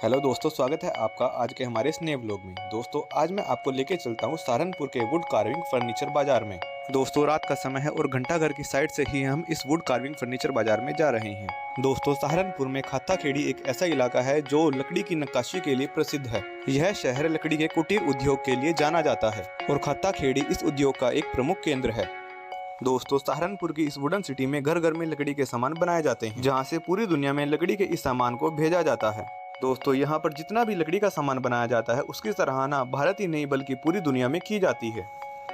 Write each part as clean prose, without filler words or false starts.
Hello दोस्तों, स्वागत है आपका आज के हमारे इस नए व्लॉग में। दोस्तों आज मैं आपको लेके चलता हूँ सहारनपुर के वुड कार्विंग फर्नीचर बाजार में। दोस्तों रात का समय है और घंटाघर की साइड से ही हम इस वुड कार्विंग फर्नीचर बाजार में जा रहे हैं। दोस्तों सहारनपुर में खाता खेड़ी एक ऐसा इलाका है जो लकड़ी की नक्काशी के लिए प्रसिद्ध है। यह शहर लकड़ी के कुटीर उद्योग के लिए जाना जाता है और खाता खेड़ी इस उद्योग का एक प्रमुख केंद्र है। दोस्तों सहारनपुर की इस वुडन सिटी में घर घर में लकड़ी के सामान बनाए जाते हैं, जहाँ से पूरी दुनिया में लकड़ी के इस सामान को भेजा जाता है। दोस्तों यहाँ पर जितना भी लकड़ी का सामान बनाया जाता है उसकी सराहना भारत ही नहीं बल्कि पूरी दुनिया में की जाती है।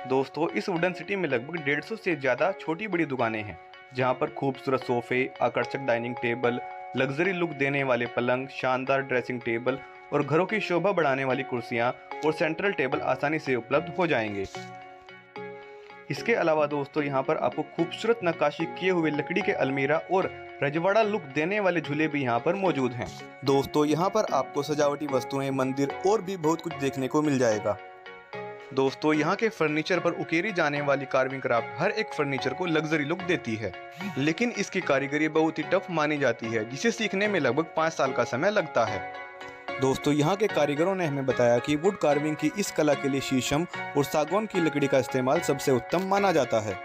दोस्तों इस वुडन सिटी में लगभग 150 से ज्यादा छोटी बड़ी दुकानें हैं, जहाँ पर खूबसूरत सोफे, आकर्षक डाइनिंग टेबल, लग्जरी लुक देने वाले पलंग, शानदार ड्रेसिंग टेबल और घरों की शोभा बढ़ाने वाली कुर्सियाँ और सेंट्रल टेबल आसानी से उपलब्ध हो जाएंगे। इसके अलावा दोस्तों यहाँ पर आपको खूबसूरत नक्काशी किए हुए लकड़ी के अलमीरा और रजवाड़ा लुक देने वाले झूले भी यहाँ पर मौजूद हैं। दोस्तों यहाँ पर आपको सजावटी वस्तुएं, मंदिर और भी बहुत कुछ देखने को मिल जाएगा। दोस्तों यहाँ के फर्नीचर पर उकेरी जाने वाली कार्विंग क्राफ्ट हर एक फर्नीचर को लग्जरी लुक देती है, लेकिन इसकी कारीगरी बहुत ही टफ मानी जाती है, जिसे सीखने में लगभग 5 साल का समय लगता है। दोस्तों यहाँ के कारीगरों ने हमें बताया कि वुड कार्विंग की इस कला के लिए शीशम और सागौन की लकड़ी का इस्तेमाल सबसे उत्तम माना जाता है।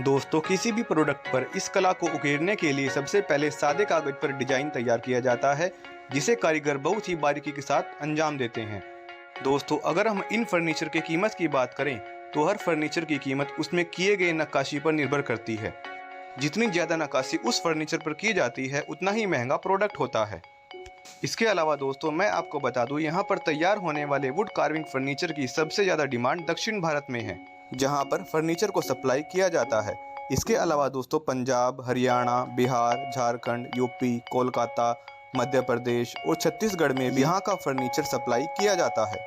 दोस्तों किसी भी प्रोडक्ट पर इस कला को उकेरने के लिए सबसे पहले सादे कागज पर डिजाइन तैयार किया जाता है, जिसे कारीगर बहुत ही बारीकी के साथ अंजाम देते हैं। दोस्तों अगर हम इन फर्नीचर की कीमत की बात करें तो हर फर्नीचर की कीमत उसमें किए गए नक्काशी पर निर्भर करती है। जितनी ज्यादा नक्काशी उस फर्नीचर पर की जाती है उतना ही महंगा प्रोडक्ट होता है। इसके अलावा दोस्तों मैं आपको बता दूं, यहाँ पर तैयार होने वाले वुड कार्विंग फर्नीचर की सबसे ज़्यादा डिमांड दक्षिण भारत में है, जहाँ पर फर्नीचर को सप्लाई किया जाता है। इसके अलावा दोस्तों पंजाब, हरियाणा, बिहार, झारखंड, यूपी, कोलकाता, मध्य प्रदेश और छत्तीसगढ़ में भी यहाँ का फर्नीचर सप्लाई किया जाता है।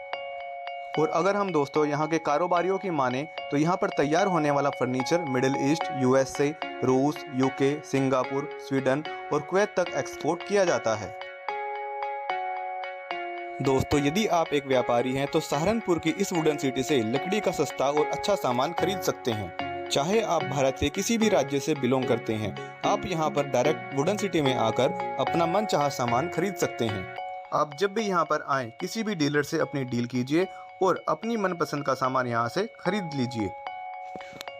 और अगर हम दोस्तों यहाँ के कारोबारियों की माने तो यहाँ पर तैयार होने वाला फर्नीचर मिडिल ईस्ट, यूएसए, रूस, यूके, सिंगापुर, स्वीडन और कुवैत तक एक्सपोर्ट किया जाता है। दोस्तों यदि आप एक व्यापारी हैं तो सहारनपुर की इस वुडन सिटी से लकड़ी का सस्ता और अच्छा सामान खरीद सकते हैं। चाहे आप भारत के किसी भी राज्य से बिलोंग करते हैं, आप यहां पर डायरेक्ट वुडन सिटी में आकर अपना मनचाहा सामान खरीद सकते हैं। आप जब भी यहां पर आएं किसी भी डीलर से अपनी डील कीजिए और अपनी मनपसंद का सामान यहां से खरीद लीजिए।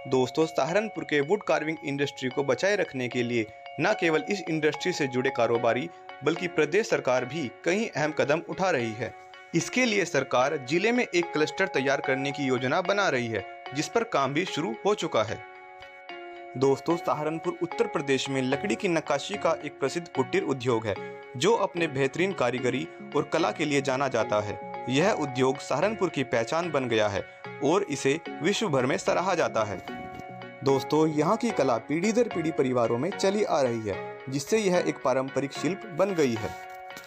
दोस्तों सहारनपुर के वुड कार्विंग इंडस्ट्री को बचाए रखने के लिए न केवल इस इंडस्ट्री से जुड़े कारोबारी बल्कि प्रदेश सरकार भी कई अहम कदम उठा रही है। इसके लिए सरकार जिले में एक क्लस्टर तैयार करने की योजना बना रही है, जिस पर काम भी शुरू हो चुका है। दोस्तों सहारनपुर उत्तर प्रदेश में लकड़ी की नक्काशी का एक प्रसिद्ध कुटीर उद्योग है, जो अपने बेहतरीन कारीगरी और कला के लिए जाना जाता है। यह उद्योग सहारनपुर की पहचान बन गया है और इसे विश्व भर में सराहा जाता है। दोस्तों यहाँ की कला पीढ़ी दर पीढ़ी परिवारों में चली आ रही है, जिससे यह एक पारंपरिक शिल्प बन गई है।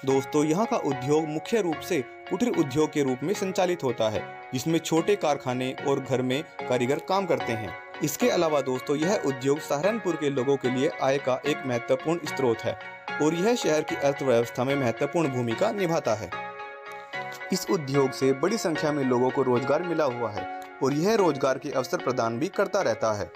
दोस्तों यहाँ का उद्योग मुख्य रूप से कुटीर उद्योग के रूप में संचालित होता है, जिसमें छोटे कारखाने और घर में कारीगर काम करते हैं। इसके अलावा दोस्तों यह उद्योग सहारनपुर के लोगों के लिए आय का एक महत्वपूर्ण स्रोत है और यह शहर की अर्थव्यवस्था में महत्वपूर्ण भूमिका निभाता है। इस उद्योग से बड़ी संख्या में लोगों को रोजगार मिला हुआ है और यह रोजगार के अवसर प्रदान भी करता रहता है।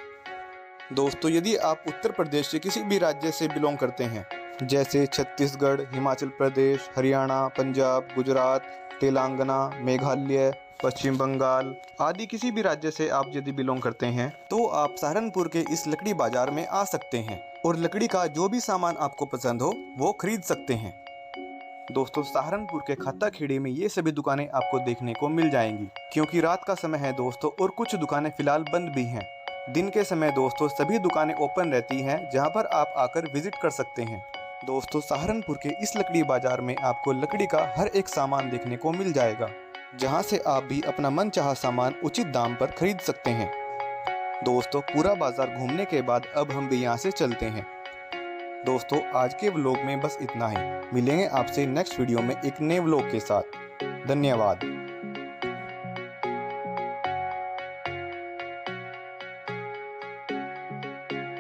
दोस्तों यदि आप उत्तर प्रदेश के किसी भी राज्य से बिलोंग करते हैं, जैसे छत्तीसगढ़, हिमाचल प्रदेश, हरियाणा, पंजाब, गुजरात, तेलंगाना, मेघालय, पश्चिम बंगाल आदि किसी भी राज्य से आप यदि बिलोंग करते हैं तो आप सहारनपुर के इस लकड़ी बाजार में आ सकते हैं और लकड़ी का जो भी सामान आपको पसंद हो वो खरीद सकते हैं। दोस्तों सहारनपुर के खाता खेड़ी में ये सभी दुकानें आपको देखने को मिल जाएंगी, क्योंकि रात का समय है दोस्तों और कुछ दुकानें फिलहाल बंद भी हैं। दिन के समय दोस्तों सभी दुकानें ओपन रहती हैं, जहां पर आप आकर विजिट कर सकते हैं। दोस्तों सहारनपुर के इस लकड़ी बाजार में आपको लकड़ी का हर एक सामान देखने को मिल जाएगा, जहां से आप भी अपना मनचाहा सामान उचित दाम पर खरीद सकते हैं। दोस्तों पूरा बाजार घूमने के बाद अब हम भी यहाँ से चलते हैं। दोस्तों आज के व्लॉग में बस इतना ही। मिलेंगे आपसे नेक्स्ट वीडियो में एक नए व्लॉग के साथ। धन्यवाद।